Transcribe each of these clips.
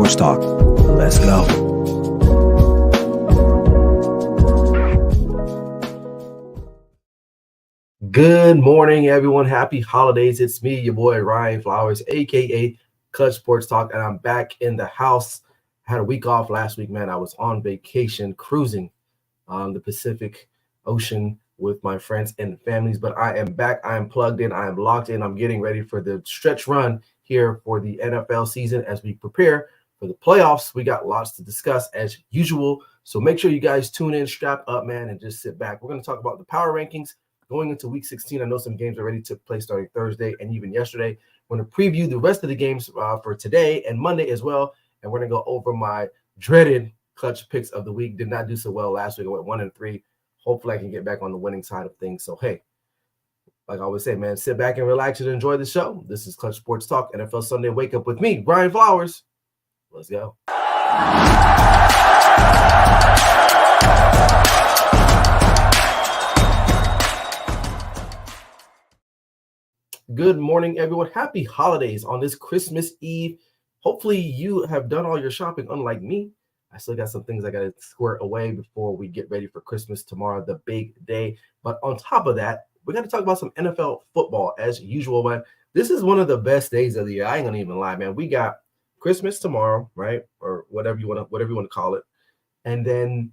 Sports Talk. Let's go. Good morning, everyone. Happy holidays. It's me, your boy Ryan Flowers, aka Clutch Sports Talk, and I'm back in the house. I had a week off last week, man. I was on vacation cruising on the Pacific Ocean with my friends and families, but I am back. I am plugged in. I am locked in. I'm getting ready for the stretch run here for the NFL season as we prepare for the playoffs. We got lots to discuss as usual, so make sure you guys tune in, strap up, man, and just sit back. We're going to talk about the power rankings going into week 16. I know some games already took place starting Thursday and even yesterday. We're going to preview the rest of the games for today and Monday as well, and we're going to go over my dreaded clutch picks of the week. Did not do so well last week. I went 1-3. Hopefully I can get back on the winning side of things. So, hey, like I always say, man, sit back and relax and enjoy the show. This is Clutch Sports Talk, NFL Sunday Wake Up with me, Ryan Flowers. Let's go. Good morning, everyone. Happy holidays on this Christmas Eve. Hopefully you have done all your shopping, unlike me. I still got some things I got to square away before we get ready for Christmas tomorrow, the big day. But on top of that, we got to talk about some NFL football as usual, man. This is one of the best days of the year. I ain't gonna even lie, man. We got Christmas tomorrow, right? Or whatever you want to call it. And then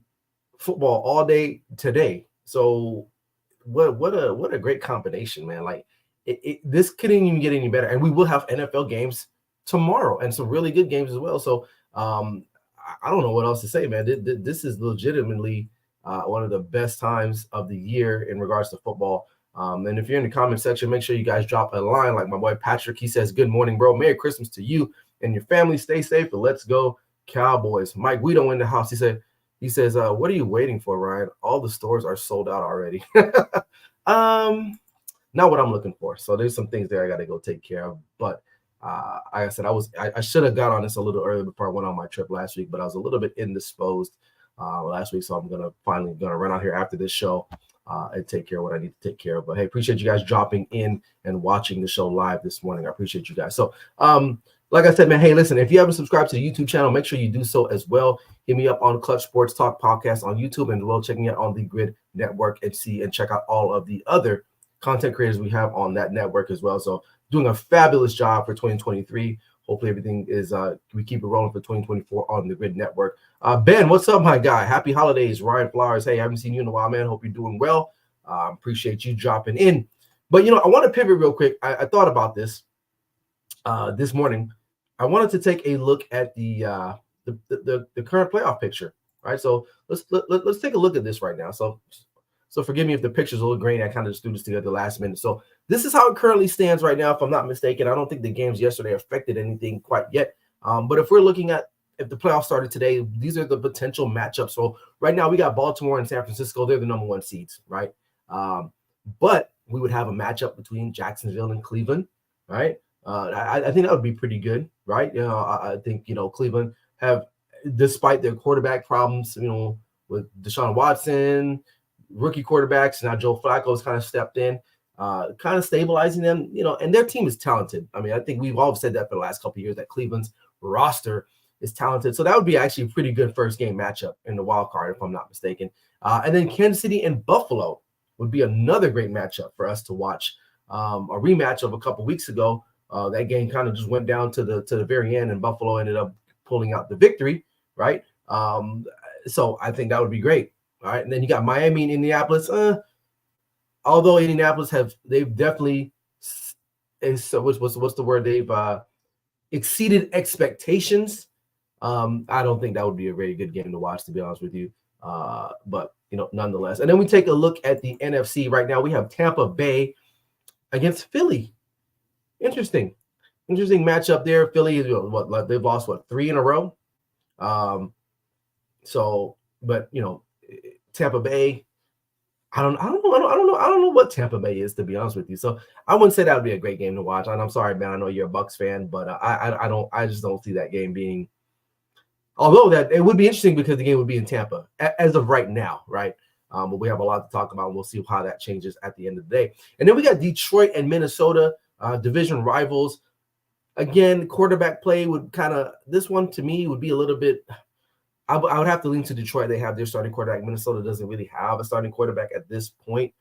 football all day today. So what a great combination, man. Like this couldn't even get any better. And we will have NFL games tomorrow and some really good games as well. So I don't know what else to say, man. This is legitimately one of the best times of the year in regards to football. And if you're in the comment section, make sure you guys drop a line like my boy Patrick. He says, good morning, bro. Merry Christmas to you and your family. Stay safe and let's go Cowboys. Mike Guido in the house. He says, what are you waiting for, Ryan? All the stores are sold out already. Not what I'm looking for. So there's some things there I got to go take care of. But like I said, I should have got on this a little earlier before I went on my trip last week, but I was a little bit indisposed last week. So I'm finally gonna run out here after this show and take care of what I need to take care of. But hey, appreciate you guys dropping in and watching the show live this morning. I appreciate you guys. So like I said, man, hey, listen, if you haven't subscribed to the YouTube channel, make sure you do so as well. Hit me up on Clutch Sports Talk podcast on YouTube and as well checking out on the Grid Network and check out all of the other content creators we have on that network as well. So doing a fabulous job for 2023. Hopefully everything is we keep it rolling for 2024 on the Grid Network. Ben, what's up, my guy? Happy holidays, Ryan Flowers. Hey, I haven't seen you in a while, man. Hope you're doing well. Appreciate you dropping in. But I want to pivot real quick. I thought about this this morning. I wanted to take a look at the current playoff picture, right? So let's take a look at this right now. So forgive me if the picture's a little grainy. I kind of just threw this together last minute. So this is how it currently stands right now, if I'm not mistaken. I don't think the games yesterday affected anything quite yet. But if we're looking at if the playoffs started today, these are the potential matchups. So right now we got Baltimore and San Francisco. They're the number one seeds, right? But we would have a matchup between Jacksonville and Cleveland, right? I think that would be pretty good, right? I think, Cleveland have, despite their quarterback problems, with Deshaun Watson, rookie quarterbacks. Now Joe Flacco's kind of stepped in, kind of stabilizing them, and their team is talented. I mean, I think we've all said that for the last couple of years that Cleveland's roster is talented. So that would be actually a pretty good first game matchup in the wild card, if I'm not mistaken. And then Kansas City and Buffalo would be another great matchup for us to watch. A rematch of a couple weeks ago. That game kind of just went down to the very end, and Buffalo ended up pulling out the victory, right? So I think that would be great. All right, and then you got Miami and Indianapolis. Although Indianapolis they've definitely what's the word? They've exceeded expectations. I don't think that would be a very good game to watch, to be honest with you. But nonetheless. And then we take a look at the NFC right now. We have Tampa Bay against Philly. Interesting matchup there. Philly, they've lost 3 in a row. But Tampa Bay, I don't know what Tampa Bay is, to be honest with you. So I wouldn't say that would be a great game to watch. And I'm sorry, man. I know you're a Bucs fan, but I just don't see that game being. Although that it would be interesting because the game would be in Tampa as of right now, right? But we have a lot to talk about. And we'll see how that changes at the end of the day. And then we got Detroit and Minnesota, division rivals. Again, quarterback play would kind of, this one to me would be a little bit, I would have to lean to Detroit. They have their starting quarterback. Minnesota doesn't really have a starting quarterback at this point.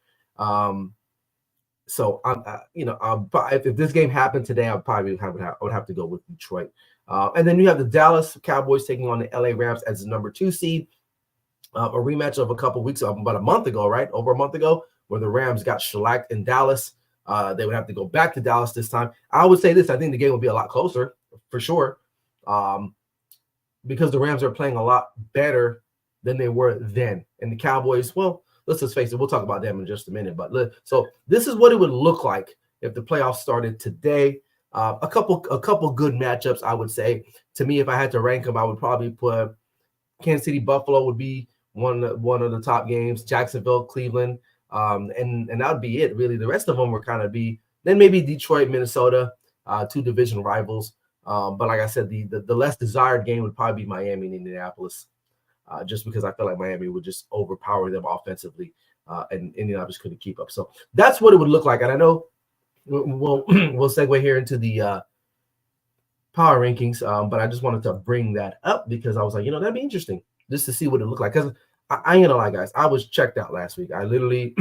So if this game happened today, I would have to go with Detroit. And then you have the Dallas Cowboys taking on the LA Rams as the number 2 seed. A rematch of a couple weeks, about a month ago, right? Over a month ago, where the Rams got shellacked in Dallas. They would have to go back to Dallas this time. I would say this: I think the game will be a lot closer for sure, because the Rams are playing a lot better than they were then, and the Cowboys. Well, let's just face it. We'll talk about them in just a minute. But so this is what it would look like if the playoffs started today. A couple good matchups, I would say. To me, if I had to rank them, I would probably put Kansas City, Buffalo would be one of the top games. Jacksonville, Cleveland, and that would be it. Really, the rest of them would kind of be then maybe Detroit, Minnesota, 2 division rivals. But like I said, the less desired game would probably be Miami and Indianapolis, just because I feel like Miami would just overpower them offensively, and Indianapolis couldn't keep up. So that's what it would look like. And I know we'll segue here into the power rankings, but I just wanted to bring that up because I was like, that'd be interesting just to see what it looked like. Because I ain't gonna lie, guys, I was checked out last week. I literally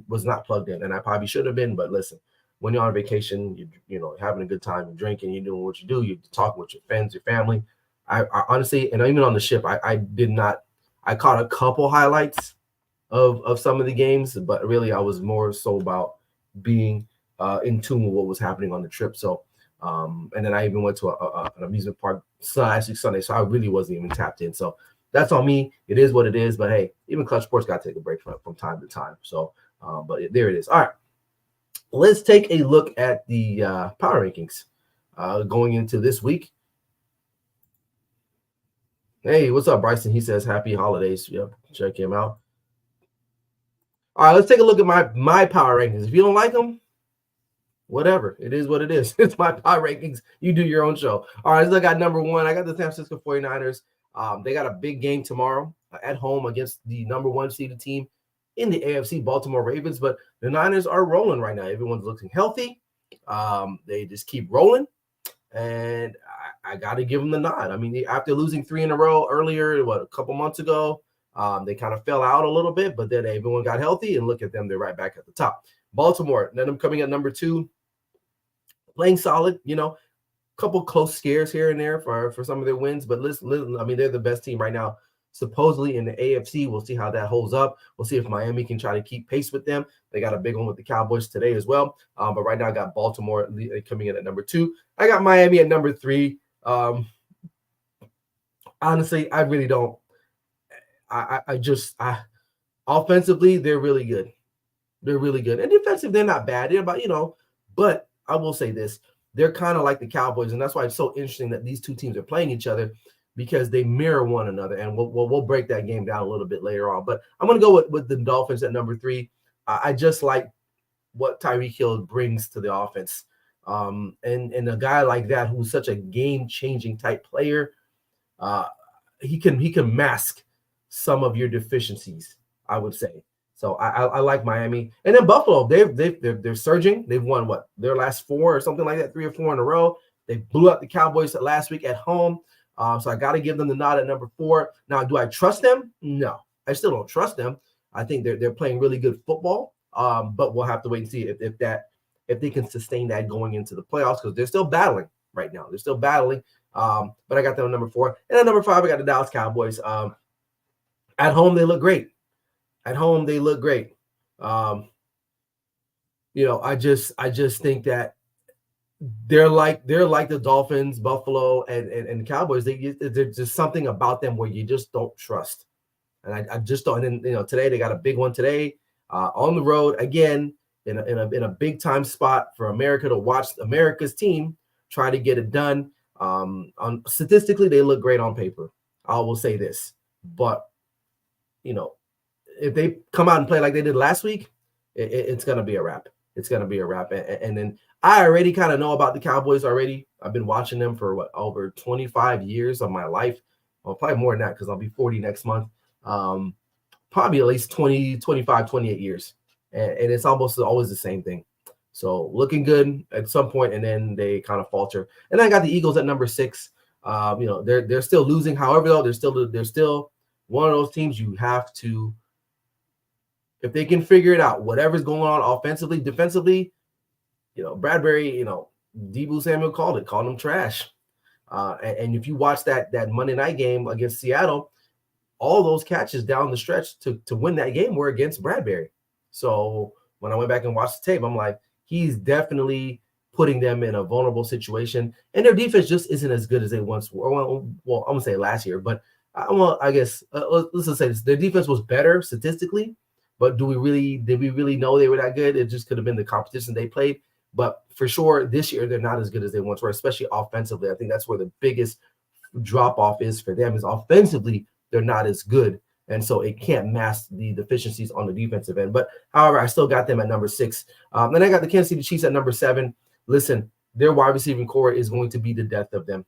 was not plugged in, and I probably should have been. But listen, when you're on vacation, you having a good time, you're drinking, you're doing what you do, you're talking with your friends, your family. I honestly, and even on the ship, I did not. I caught a couple highlights of some of the games, but really, I was more so about being in tune with what was happening on the trip. So. And then I even went to an amusement park last week Sunday, so I really wasn't even tapped in. So that's on me. It is what it is. But hey, even Clutch Sports got to take a break from time to time. So, but there it is. All right, let's take a look at the power rankings going into this week. Hey, what's up, Bryson? He says happy holidays. Yep, check him out. All right, let's take a look at my power rankings. If you don't like them, whatever. It is what it is. It's my power rankings. You do your own show. All right, so I got number 1. I got the San Francisco 49ers. They got a big game tomorrow at home against the number 1 seeded team in the AFC, Baltimore Ravens. But the Niners are rolling right now. Everyone's looking healthy. They just keep rolling. And I got to give them the nod. I mean, after losing 3 in a row earlier, a couple months ago, they kind of fell out a little bit. But then everyone got healthy. And look at them. They're right back at the top. Baltimore, then I'm coming at number 2. Playing solid, couple close scares here and there for some of their wins. But listen, I mean, they're the best team right now, supposedly in the AFC. We'll see how that holds up. We'll see if Miami can try to keep pace with them. They got a big one with the Cowboys today as well. But right now I got Baltimore coming in at number 2. I got Miami at number 3. Honestly, I really don't. Offensively, they're really good. They're really good. And defensive, they're not bad. They're about, but I will say this. They're kind of like the Cowboys, and that's why it's so interesting that these two teams are playing each other because they mirror one another, and we'll break that game down a little bit later on. But I'm going to go with the Dolphins at number 3. I just like what Tyreek Hill brings to the offense. And a guy like that who's such a game-changing type player, he can mask some of your deficiencies, I would say. So I like Miami. And then Buffalo, they're surging. They've won their last 4 or something like that, 3 or 4 in a row. They blew out the Cowboys last week at home. So I got to give them the nod at number 4. Now, do I trust them? No, I still don't trust them. I think they're playing really good football. But we'll have to wait and see if they can sustain that going into the playoffs because they're still battling right now. They're still battling. But I got them at number 4. And at number 5, I got the Dallas Cowboys. At home, they look great. At home, they look great. I just think that they're like the Dolphins, Buffalo, and Cowboys. There's just something about them where you just don't trust. And I just don't. And then, today they got a big one today on the road again in a big time spot for America to watch America's team try to get it done. Statistically, they look great on paper. I will say this, but if they come out and play like they did last week, it's going to be a wrap. It's going to be a wrap. And then I already kind of know about the Cowboys already. I've been watching them for over 25 years of my life. Well, probably more than that because I'll be 40 next month. Probably at least 20, 25, 28 years. And it's almost always the same thing. So looking good at some point, and then they kind of falter. And I got the Eagles at number 6. They're still losing. However, though, they're still one of those teams you have to, if they can figure it out, whatever's going on offensively, defensively, Bradbury, Deebo Samuel called them trash. And if you watch that Monday night game against Seattle, all those catches down the stretch to win that game were against Bradbury. So when I went back and watched the tape, I'm like, he's definitely putting them in a vulnerable situation. And their defense just isn't as good as they once were. Well, I'm going to say last year, but I guess let's just say this. Their defense was better statistically, but did we really know they were that good? It just could have been the competition they played. But for sure, this year, they're not as good as they once were, especially offensively. I think that's where the biggest drop-off is for them, is offensively, they're not as good. And so it can't mask the deficiencies on the defensive end. But, however, I still got them at number 6. Then I got the Kansas City Chiefs at number 7. Listen, their wide receiving core is going to be the death of them.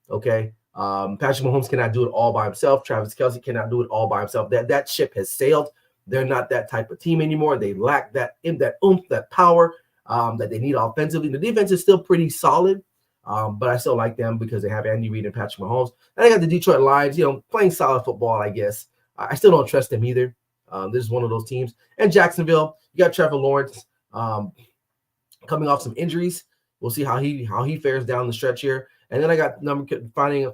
Okay? Patrick Mahomes cannot do it all by himself. Travis Kelce cannot do it all by himself. That ship has sailed. They're not that type of team anymore. They lack that oomph, that power that they need offensively. The defense is still pretty solid, but I still like them because they have Andy Reid and Patrick Mahomes. And I got the Detroit Lions, playing solid football, I guess. I still don't trust them either. This is one of those teams. And Jacksonville, you got Trevor Lawrence coming off some injuries. We'll see how he fares down the stretch here. And then I got rounding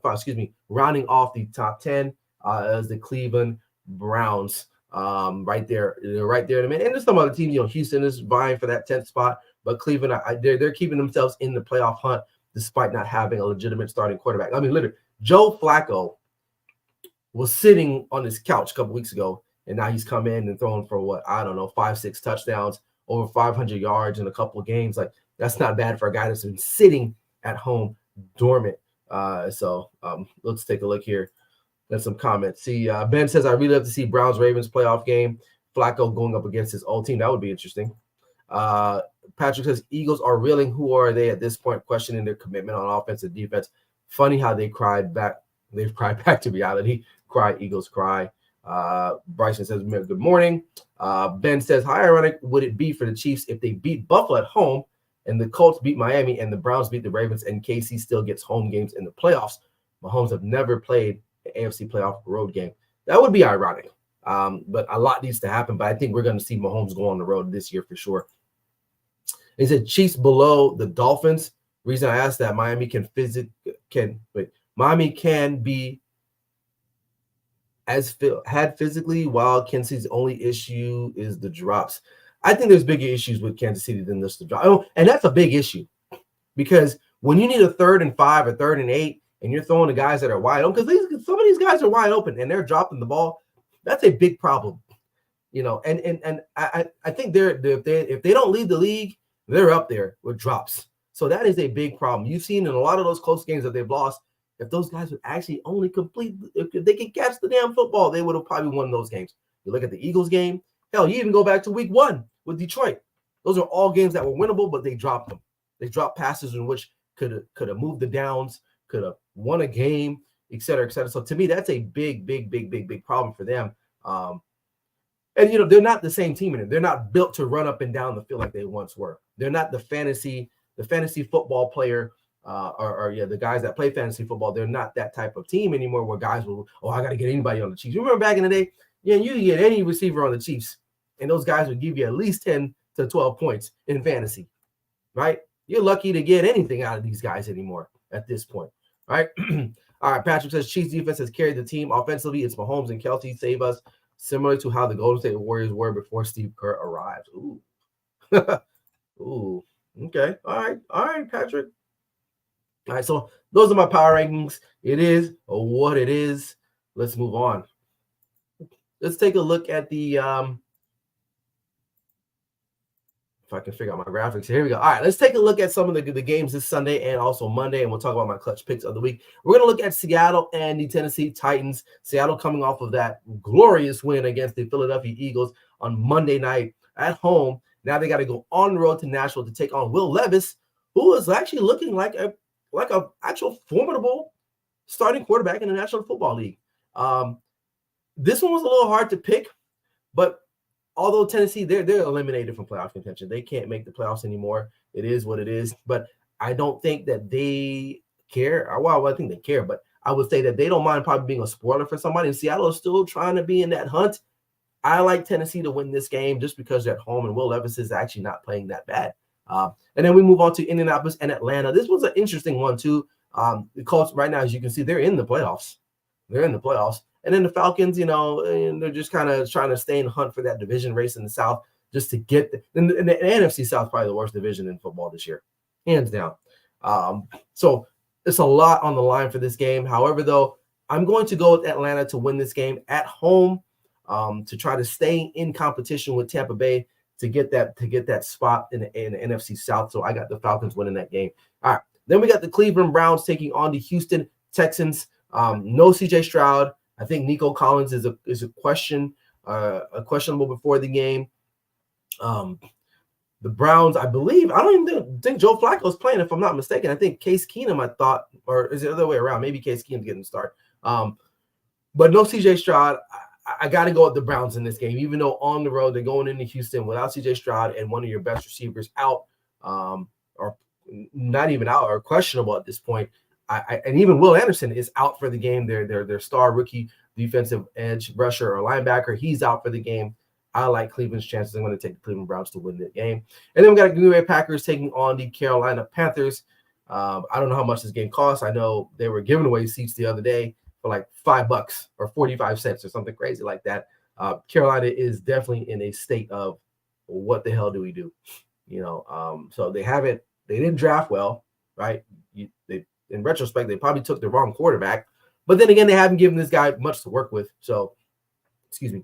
off the top 10 as the Cleveland Browns. Right there in a minute. And there's some other teams, Houston is vying for that 10th spot, but Cleveland, they're keeping themselves in the playoff hunt despite not having a legitimate starting quarterback. I mean, literally, Joe Flacco was sitting on his couch a couple weeks ago, and now he's come in and thrown for 5-6 touchdowns, over 500 yards in a couple of games. Like, that's not bad for a guy that's been sitting at home dormant. So let's take a look here. There's some comments. See, Ben says, I really love to see Browns-Ravens playoff game. Flacco going up against his old team. That would be interesting. Patrick says, Eagles are reeling. Who are they at this point? Questioning their commitment on offense and defense. Funny how they cried back. They've cried back to reality. Cry, Eagles cry. Bryson says, good morning. Ben says, how ironic would it be for the Chiefs if they beat Buffalo at home and the Colts beat Miami and the Browns beat the Ravens and KC still gets home games in the playoffs? Mahomes have never played AFC playoff road game. That would be ironic, but a lot needs to happen. But I think we're going to see Mahomes go on the road this year for sure. He said Chiefs below the Dolphins. Reason I asked that, Miami can be had physically, while Kansas City's only issue is the drops. I think there's bigger issues with Kansas City than just the drop, and that's a big issue because when you need a 3rd and 5 or 3rd and 8. And you're throwing the guys that are wide open, because some of these guys are wide open and they're dropping the ball. That's a big problem, And I think if they don't lead the league, they're up there with drops. So that is a big problem. You've seen in a lot of those close games that they've lost, if those guys would actually only complete, if they could catch the damn football, they would have probably won those games. You look at the Eagles game. Hell, you even go back to week 1 with Detroit. Those are all games that were winnable, but they dropped them. They dropped passes in which could have moved the downs, could have won a game, et cetera, et cetera. So to me, that's a big problem for them. And they're not the same team anymore. They're not built to run up and down the field like they once were. They're not the fantasy football player, the guys that play fantasy football. They're not that type of team anymore where guys will, I got to get anybody on the Chiefs. You remember back in the day, you could get any receiver on the Chiefs, and those guys would give you at least 10 to 12 points in fantasy, right? You're lucky to get anything out of these guys anymore at this point. All right. All right. Patrick says Chiefs defense has carried the team offensively. It's Mahomes and Kelce save us, similar to how the Golden State Warriors were before Steve Kerr arrived. Ooh. Ooh. Okay. All right, Patrick. All right. So those are my power rankings. It is what it is. Let's move on. Let's take a look at the if I can figure out my graphics. Here we go. All right, let's take a look at some of the games this Sunday and also Monday, and we'll talk about my clutch picks of the week. We're going to look at Seattle and the Tennessee Titans. Seattle coming off of that glorious win against the Philadelphia Eagles on Monday night at home. Now they got to go on the road to Nashville to take on Will Levis, who is actually looking like a actual formidable starting quarterback in the National Football League. This one was a little hard to pick, but although Tennessee, they're eliminated from playoff contention. They can't make the playoffs anymore. It is what it is. But I don't think that they care. Well, I think they care, but I would say that they don't mind probably being a spoiler for somebody. And Seattle is still trying to be in that hunt. I like Tennessee to win this game just because they're at home and Will Levis is actually not playing that bad. And then we move on to Indianapolis and Atlanta. This was an interesting one too. The Colts right now, as you can see, they're in the playoffs. They're in the playoffs. And then the Falcons, and they're just kind of trying to stay in the hunt for that division race in the South just to get and the NFC South, probably the worst division in football this year, hands down. So it's a lot on the line for this game. However, though, I'm going to go with Atlanta to win this game at home, to try to stay in competition with Tampa Bay to get that spot in the NFC South. So I got the Falcons winning that game. All right. Then we got the Cleveland Browns taking on the Houston Texans. No CJ Stroud. I think Nico Collins is a questionable before the game. The Browns, I believe, I don't even think Joe Flacco is playing, if I'm not mistaken. I think Case Keenum, I thought, or is it the other way around? Maybe Case Keenum's getting the start. But no CJ Stroud. I got to go with the Browns in this game, even though on the road they're going into Houston without CJ Stroud and one of your best receivers out, or not even out, or questionable at this point. And even Will Anderson is out for the game. Their star rookie defensive edge rusher or linebacker, he's out for the game. I like Cleveland's chances. I'm going to take the Cleveland Browns to win the game. And then we got Green Bay Packers taking on the Carolina Panthers. I don't know how much this game costs. I know they were giving away seats the other day for like $5 or 45 cents or something crazy like that. Carolina is definitely in a state of what the hell do we do? So they didn't draft well, right? In retrospect, they probably took the wrong quarterback, but then again, they haven't given this guy much to work with. So, excuse me.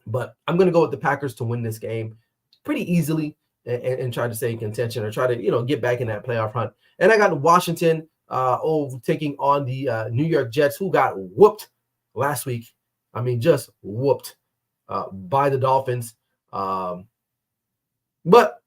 But I'm going to go with the Packers to win this game pretty easily and try to stay in contention or try to, get back in that playoff hunt. And I got Washington taking on the New York Jets, who got whooped last week. I mean, just whooped by the Dolphins. But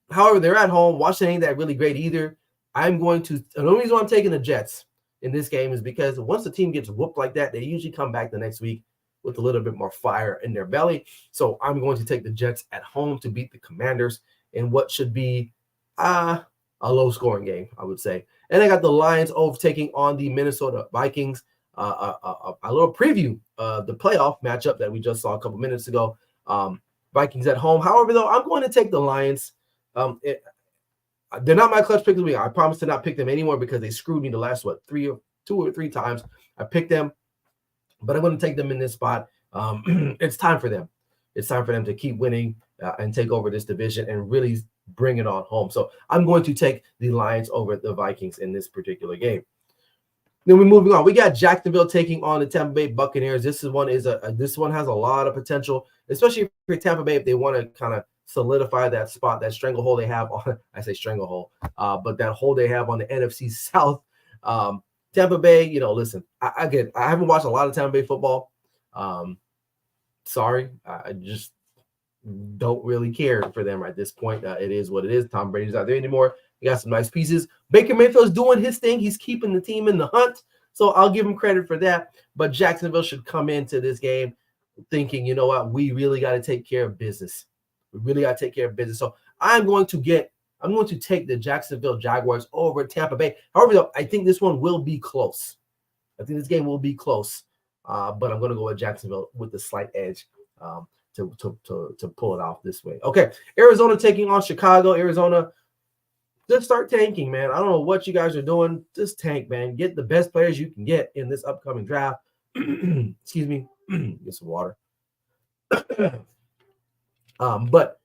however, they're at home. Washington ain't that really great either. The only reason I'm taking the Jets in this game is because once the team gets whooped like that, they usually come back the next week with a little bit more fire in their belly. So I'm going to take the Jets at home to beat the Commanders in what should be a low-scoring game, I would say. And I got the Lions taking on the Minnesota Vikings. A little preview of the playoff matchup that we just saw a couple minutes ago. Vikings at home. However, though, I'm going to take the Lions. They're not my clutch pick this week. I promise to not pick them anymore because they screwed me the last, 2 or 3 times. I picked them, but I'm going to take them in this spot. It's time for them. It's time for them to keep winning and take over this division and really bring it on home. So I'm going to take the Lions over the Vikings in this particular game. Then we're moving on. We got Jacksonville taking on the Tampa Bay Buccaneers. This one has a lot of potential, especially for Tampa Bay if they want to kind of solidify that spot, that stranglehold they have on. I say stranglehold, but that hole they have on the NFC South. Tampa Bay, listen, I haven't watched a lot of Tampa Bay football. Sorry, I just don't really care for them at this point. It is what it is. Tom Brady's not there anymore. He got some nice pieces. Baker Mayfield's doing his thing. He's keeping the team in the hunt. So I'll give him credit for that. But Jacksonville should come into this game thinking, you know what, we really got to take care of business. We really got to take care of business. So I'm going to take the Jacksonville Jaguars over Tampa Bay. However, though, I think this one will be close. I think this game will be close. But I'm going to go with Jacksonville with the slight edge to pull it off this way. Okay, Arizona taking on Chicago. Arizona, just start tanking, man. I don't know what you guys are doing. Just tank, man. Get the best players you can get in this upcoming draft. Excuse me. Get some water. But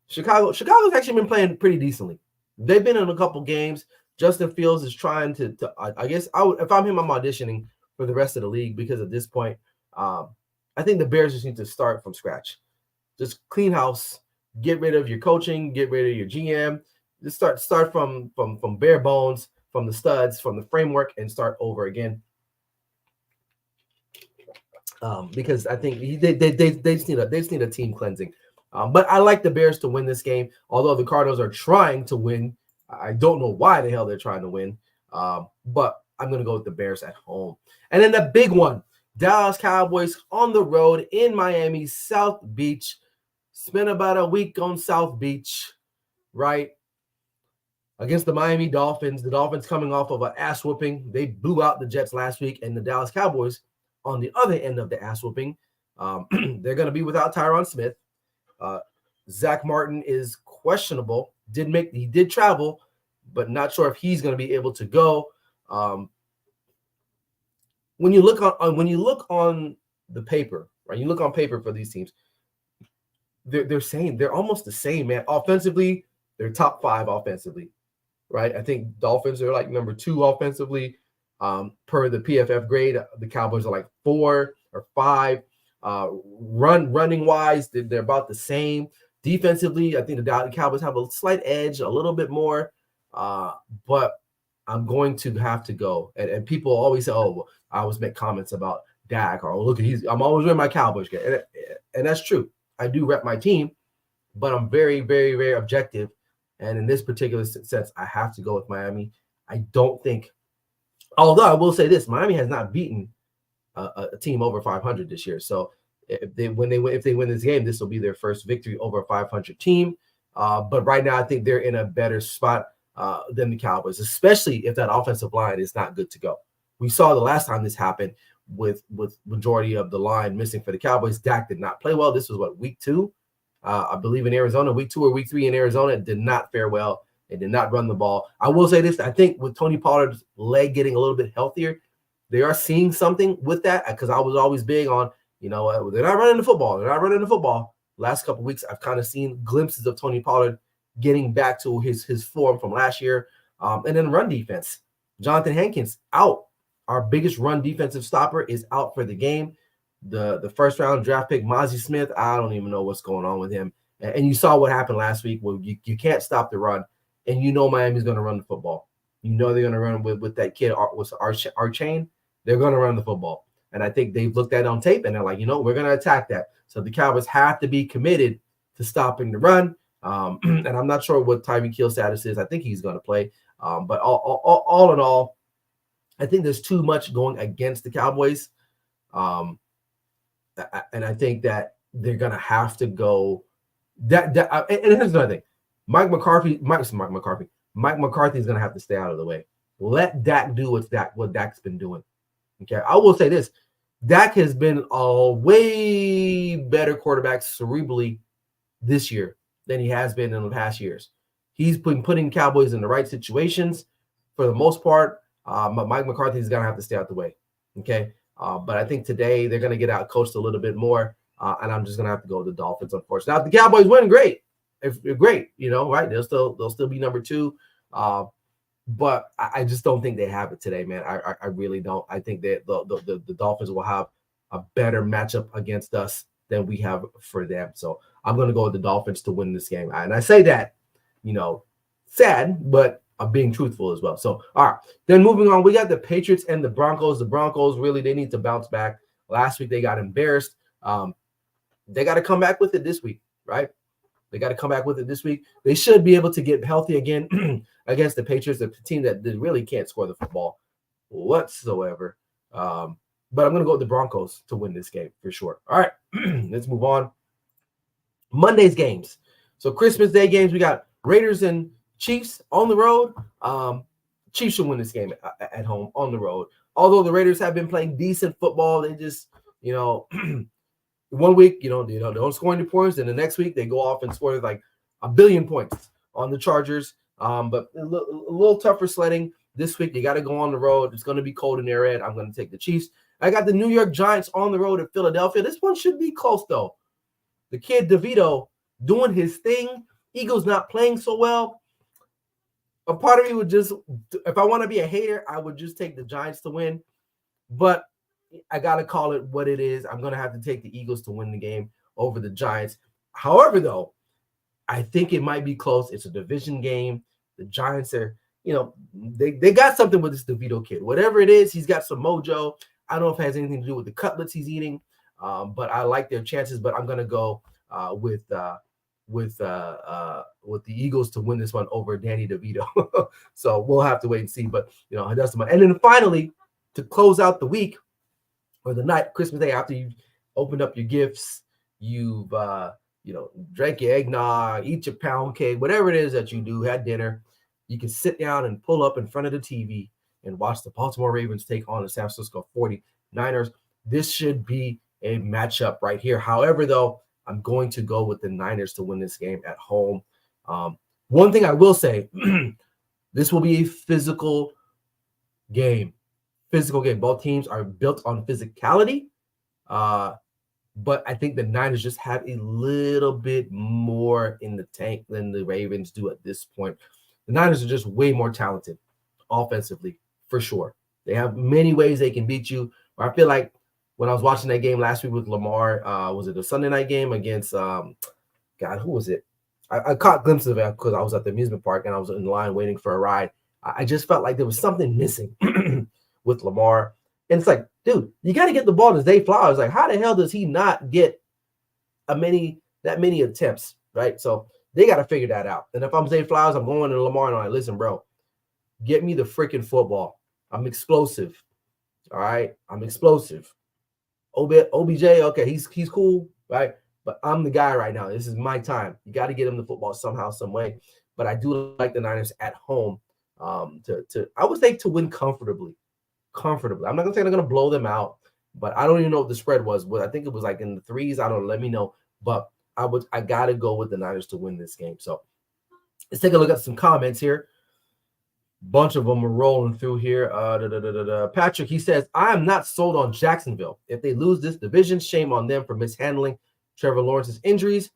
Chicago's actually been playing pretty decently. They've been in a couple games. Justin Fields is trying to I guess if I'm him, I'm auditioning for the rest of the league because at this point, I think the Bears just need to start from scratch. Just clean house, get rid of your coaching, get rid of your GM. Just start from bare bones, from the studs, from the framework, and start over again. Because I think they just need a team cleansing. But I like the Bears to win this game, although the Cardinals are trying to win. I don't know why the hell they're trying to win, but I'm going to go with the Bears at home. And then the big one, Dallas Cowboys on the road in Miami, South Beach, spent about a week on South Beach, right? Against the Miami Dolphins. The Dolphins coming off of an ass whooping. They blew out the Jets last week, and the Dallas Cowboys on the other end of the ass whooping. They're going to be without Tyron Smith. Zach Martin is questionable. He did travel, but not sure if he's going to be able to go. When you look on the paper, right? You look on paper for these teams. They're almost the same, man. Offensively, they're top 5 offensively, right? I think Dolphins are like number 2 offensively per the PFF grade. The Cowboys are like 4 or 5. Running wise, they're about the same. Defensively, I think the Cowboys have a slight edge, a little bit more. But I'm going to have to go. And people always say, "Oh, I always make comments about Dak," or "Look, I'm always wearing my Cowboys gear," and that's true. I do rep my team, but I'm very, very, very objective. And in this particular sense, I have to go with Miami. I don't think, although I will say this, Miami has not beaten a team over 500 this year. So if they win this game, this will be their first victory over a 500 team. But right now, I think they're in a better spot than the Cowboys, especially if that offensive line is not good to go. We saw the last time this happened with majority of the line missing for the Cowboys. Dak did not play well. This was week 2, I believe, in Arizona. Week 2 or week 3 in Arizona, it did not fare well. It did not run the ball. I will say this: I think with Tony Pollard's leg getting a little bit healthier, they are seeing something with that. Because I was always big on, they're not running the football. They're not running the football. Last couple of weeks, I've kind of seen glimpses of Tony Pollard getting back to his form from last year. And then run defense. Jonathan Hankins out. Our biggest run defensive stopper is out for the game. The first round draft pick, Mozzie Smith, I don't even know what's going on with him. And you saw what happened last week where you can't stop the run. And Miami's going to run the football. They're going to run with that kid, Archain. They're going to run the football. And I think they've looked at it on tape and they're like, we're going to attack that. So the Cowboys have to be committed to stopping the run. And I'm not sure what Tyreek Hill's status is. I think he's going to play. But all in all, I think there's too much going against the Cowboys. And I think that they're going to have to go. And here's another thing. Mike McCarthy is going to have to stay out of the way. Let Dak do what Dak's been doing. Okay, I will say this. Dak has been a way better quarterback cerebrally this year than he has been in the past years. He's been putting Cowboys in the right situations for the most part. But Mike McCarthy is going to have to stay out the way. Okay. But I think today they're going to get out coached a little bit more. And I'm just going to have to go with the Dolphins, unfortunately. Now, if the Cowboys win, great. If great, right? They'll still be number 2. But I just don't think they have it today, man. I really don't. I think that the Dolphins will have a better matchup against us than we have for them. So I'm going to go with the Dolphins to win this game. And I say that, sad, but I'm being truthful as well. So, all right. Then moving on, we got the Patriots and the Broncos. The Broncos, really, they need to bounce back. Last week, they got embarrassed. They got to come back with it this week, right? They got to come back with it this week. They should be able to get healthy again against the Patriots, a team that really can't score the football whatsoever. But I'm going to go with the Broncos to win this game for sure. All right, let's move on. Monday's games. So Christmas Day games, we got Raiders and Chiefs on the road. Chiefs should win this game at home on the road. Although the Raiders have been playing decent football, they just, 1 week, they don't score any points, and the next week they go off and score like 1 billion points on the Chargers. But a little tougher sledding this week. They got to go on the road. It's going to be cold in Arrowhead. I'm going to take the Chiefs. I got the New York Giants on the road at Philadelphia. This one should be close though. The kid DeVito doing his thing. Eagles not playing so well. A part of me would just, if I want to be a hater, I would just take the Giants to win. But I got to call it what it is. I'm going to have to take the Eagles to win the game over the Giants. However, though, I think it might be close. It's a division game. The Giants are, they got something with this DeVito kid. Whatever it is, he's got some mojo. I don't know if it has anything to do with the cutlets he's eating, but I like their chances. But I'm going to go with the Eagles to win this one over Danny DeVito. So we'll have to wait and see. But that's the. And then finally, to close out the week or the night, Christmas Day, after you opened up your gifts, you've drink your eggnog, eat your pound cake, whatever it is that you do, had dinner. You can sit down and pull up in front of the TV and watch the Baltimore Ravens take on the San Francisco 49ers. This should be a matchup right here. However, though, I'm going to go with the Niners to win this game at home. One thing I will say, this will be a physical game. Both teams are built on physicality. But I think the Niners just have a little bit more in the tank than the Ravens do at this point. The Niners are just way more talented offensively, for sure. They have many ways they can beat you. I feel like when I was watching that game last week with Lamar, was it a Sunday night game against, who was it? I caught glimpses of it because I was at the amusement park and I was in line waiting for a ride. I just felt like there was something missing with Lamar. And it's like, dude, you got to get the ball to Zay Flowers. Like, how the hell does he not get that many attempts, right? So they got to figure that out. And if I'm Zay Flowers, I'm going to Lamar and I'm like, listen, bro, get me the freaking football. I'm explosive. All right, I'm explosive. OBJ, okay, he's cool, right? But I'm the guy right now. This is my time. You got to get him the football somehow, some way. But I do like the Niners at home I would say to win comfortably. I'm not gonna say they're gonna blow them out, but I don't even know what the spread was. But I think it was like in the 3s. I don't know. Let me know. But I gotta go with the Niners to win this game. So let's take a look at some comments here. Bunch of them are rolling through here. Patrick, he says, I am not sold on Jacksonville. If they lose this division, shame on them for mishandling Trevor Lawrence's injuries.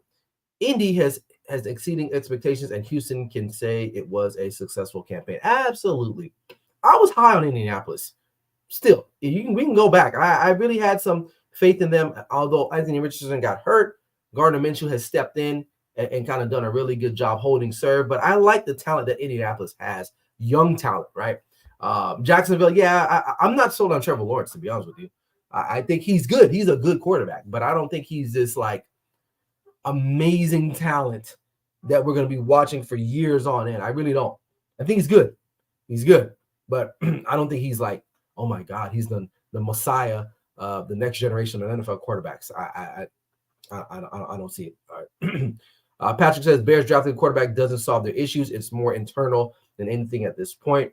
Indy has exceeding expectations, and Houston can say it was a successful campaign. Absolutely. I was high on Indianapolis. Still, we can go back. I really had some faith in them, although Anthony Richardson got hurt. Gardner Minshew has stepped in and kind of done a really good job holding serve. But I like the talent that Indianapolis has. Young talent, right? Jacksonville, I'm not sold on Trevor Lawrence, to be honest with you. I think he's good. He's a good quarterback, but I don't think he's this like amazing talent that we're going to be watching for years on end. I really don't. I think he's good. But I don't think he's like, oh my God, he's the Messiah of the next generation of NFL quarterbacks. I don't see it. All right. Patrick says Bears drafting a quarterback doesn't solve their issues. It's more internal than anything at this point.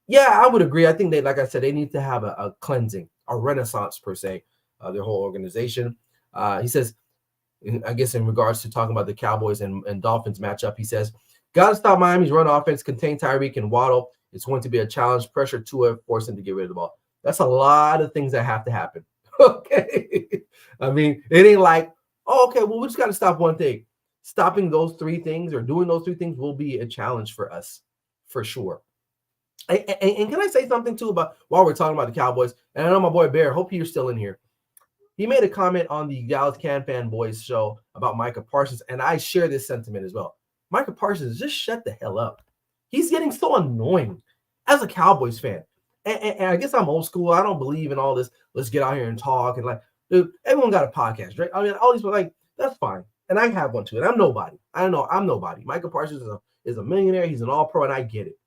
Yeah, I would agree. I think like I said, they need to have a cleansing, a renaissance per se, their whole organization. He says, I guess in regards to talking about the Cowboys and Dolphins matchup, he says, got to stop Miami's run offense, contain Tyreek and Waddle. It's going to be a challenge, pressure Tua, force him to get rid of the ball. That's a lot of things that have to happen. Okay. I mean, it ain't like, oh, okay, well, we just got to stop one thing. Stopping those 3 things or doing those 3 things will be a challenge for us, for sure. And can I say something, too, about while we're talking about the Cowboys? And I know my boy Bear, hope you're still in here. He made a comment on the Dallas Can Fan Boys show about Micah Parsons, and I share this sentiment as well. Micah Parsons, just shut the hell up. He's getting so annoying as a Cowboys fan. And I guess I'm old school. I don't believe in all this. Let's get out here and talk. And like, dude, everyone got a podcast, right? I mean, all these people, like, that's fine. And I have one too. And I'm nobody. I know I'm nobody. Micah Parsons is a millionaire. He's an all-pro, and I get it.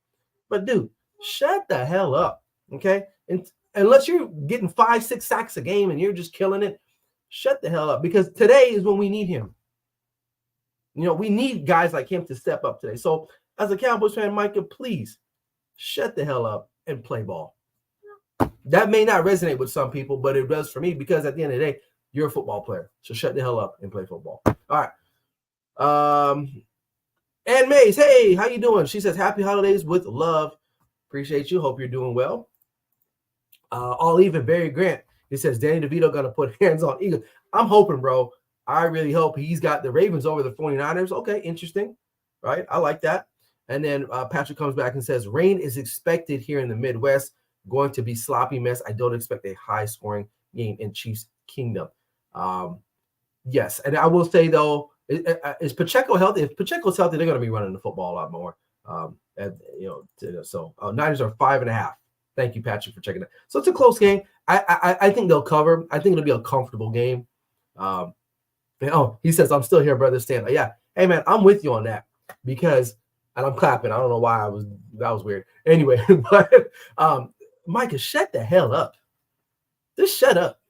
But, dude, shut the hell up, okay? And unless you're getting 5-6 sacks a game and you're just killing it, shut the hell up. Because today is when we need him. We need guys like him to step up today. So, as a Cowboys fan, Micah, please shut the hell up and play ball. That may not resonate with some people, but it does for me because at the end of the day, you're a football player. So shut the hell up and play football. All right. Ann Mays, hey, how you doing? She says, happy holidays with love. Appreciate you. Hope you're doing well. All even Barry Grant. He says, Danny DeVito going to put hands on Eagles. I'm hoping, bro. I really hope he's got the Ravens over the 49ers. Okay, interesting. Right? I like that. And then Patrick comes back and says, rain is expected here in the Midwest. Going to be sloppy mess. I don't expect a high-scoring game in Chiefs Kingdom. Yes, and I will say, though, is Pacheco healthy? If Pacheco's healthy, they're going to be running the football a lot more. So Niners are 5.5. Thank you, Patrick, for checking that. So it's a close game. I think they'll cover. I think it'll be a comfortable game. He says, I'm still here, brother Stan. Yeah. Hey, man, I'm with you on that because – and I'm clapping. I don't know why that was weird. Anyway, but Micah, shut the hell up. Just shut up.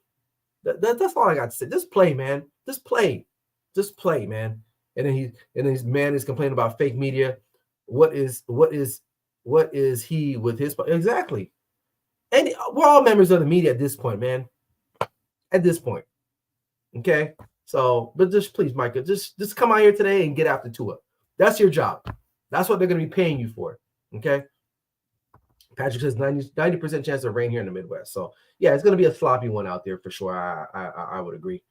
That's all I got to say. Just play, man. Just play. Just play, man. And then his man is complaining about fake media. What is he with his exactly? And we're all members of the media at this point, man. At this point, okay. So, but just please, Micah, just come out here today and get after Tua. That's your job. That's what they're going to be paying you for. Okay. Patrick says 90% chance of rain here in the Midwest. So yeah, it's going to be a sloppy one out there for sure. I would agree.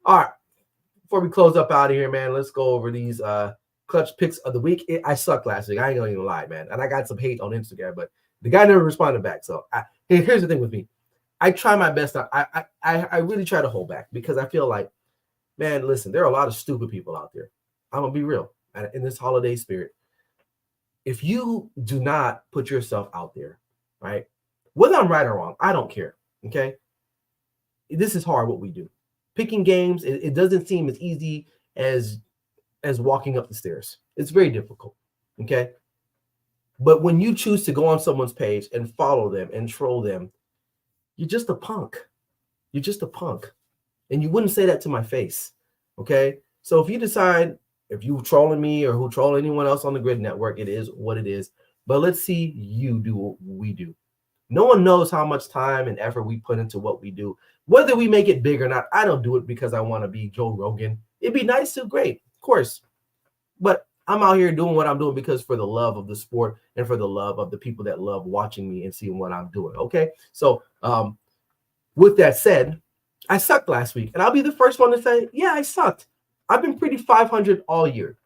All right. Before we close up out of here, man, let's go over these clutch picks of the week. I sucked last week. I ain't gonna even lie, man. And I got some hate on Instagram, but the guy never responded back. So here's the thing with me. I try my best. I really try to hold back because I feel like, man, listen, there are a lot of stupid people out there. I'm gonna be real. In this holiday spirit, if you do not put yourself out there, right? Whether I'm right or wrong, I don't care. Okay. This is hard what we do. Picking games, it doesn't seem as easy as walking up the stairs. It's very difficult. Okay. But when you choose to go on someone's page and follow them and troll them, you're just a punk. You're just a punk. And you wouldn't say that to my face. Okay. So if you decide, if you trolling me or who troll anyone else on the Grid Network, it is what it is. But let's see you do what we do. No one knows how much time and effort we put into what we do. Whether we make it big or not, I don't do it because I want to be Joe Rogan. It'd be nice to, great, of course. But I'm out here doing what I'm doing because for the love of the sport and for the love of the people that love watching me and seeing what I'm doing. Okay. So with that said, I sucked last week. And I'll be the first one to say, yeah, I sucked. I've been pretty 500 all year.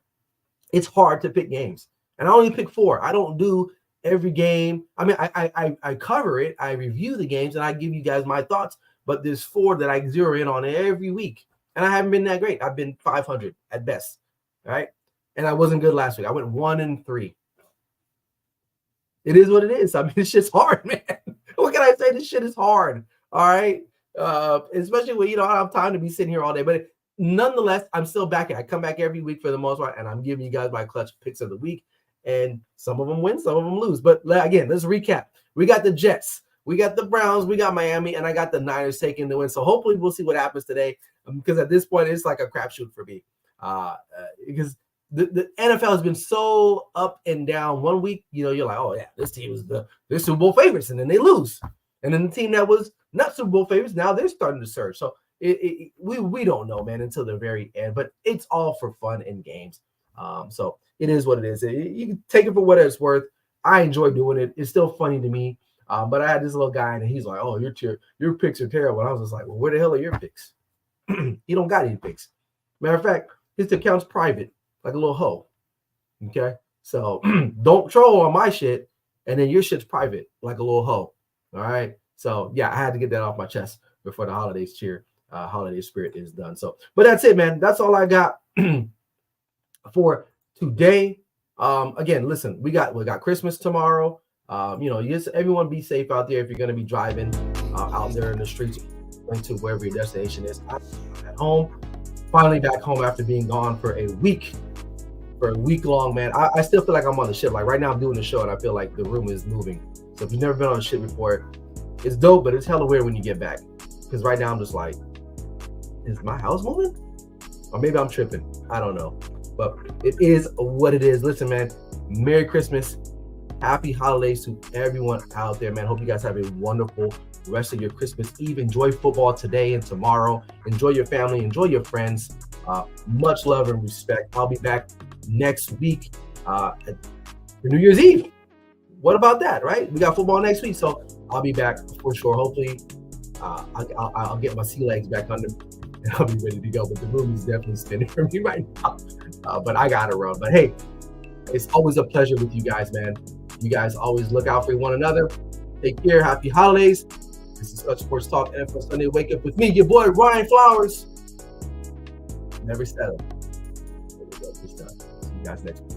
It's hard to pick games. And I only pick 4. I don't do every game. I mean, I cover it. I review the games and I give you guys my thoughts. But there's 4 that I zero in on every week. And I haven't been that great. I've been 500 at best. All right. And I wasn't good last week. I went 1-3. It is what it is. I mean, this shit's hard, man. What can I say? This shit is hard. All right. Especially when you don't have time to be sitting here all day. But nonetheless, I'm still back. I come back every week for the most part, and I'm giving you guys my clutch picks of the week. And some of them win, some of them lose. But again, let's recap. We got the Jets, we got the Browns, we got Miami, and I got the Niners taking the win. So hopefully we'll see what happens today, because at this point it's like a crapshoot for me. Because the NFL has been so up and down. One week, you're like, oh yeah, this team is they're Super Bowl favorites, and then they lose. And then the team that was not Super Bowl favorites, now they're starting to surge. So we don't know, man, until the very end. But it's all for fun and games. So it is what it is. You can take it for what it's worth. I enjoy doing it. It's still funny to me. But I had this little guy, and he's like, "Oh, your picks are terrible." And I was just like, "Well, where the hell are your picks?" He don't got any picks. Matter of fact, his account's private, like a little hoe. Okay, so don't troll on my shit, and then your shit's private, like a little hoe. All right. So yeah, I had to get that off my chest before the holidays holiday spirit is done. So, but that's it, man. That's all I got for today. Again, listen, we got Christmas tomorrow. Just everyone be safe out there if you're going to be driving out there in the streets, going to wherever your destination is. I'm at home, finally back home after being gone for a week long, man. I still feel like I'm on the ship. Like right now I'm doing the show and I feel like the room is moving. So if you've never been on a ship before, it's dope, but it's hella weird when you get back. Because right now I'm just like, is my house moving? Or maybe I'm tripping. I don't know. But it is what it is. Listen, man, Merry Christmas. Happy holidays to everyone out there, man. Hope you guys have a wonderful rest of your Christmas Eve. Enjoy football today and tomorrow. Enjoy your family. Enjoy your friends. Much love and respect. I'll be back next week for New Year's Eve. What about that, right? We got football next week, so I'll be back for sure. Hopefully, I'll get my sea legs back under and I'll be ready to go. But the room is definitely spinning for me right now. But I got to run. But hey, it's always a pleasure with you guys, man. You guys always look out for one another. Take care. Happy holidays. This is Clutch Sports Talk NFL Sunday. Wake up with me, your boy Ryan Flowers. Never settle. There we go. Good stuff. See you guys next week.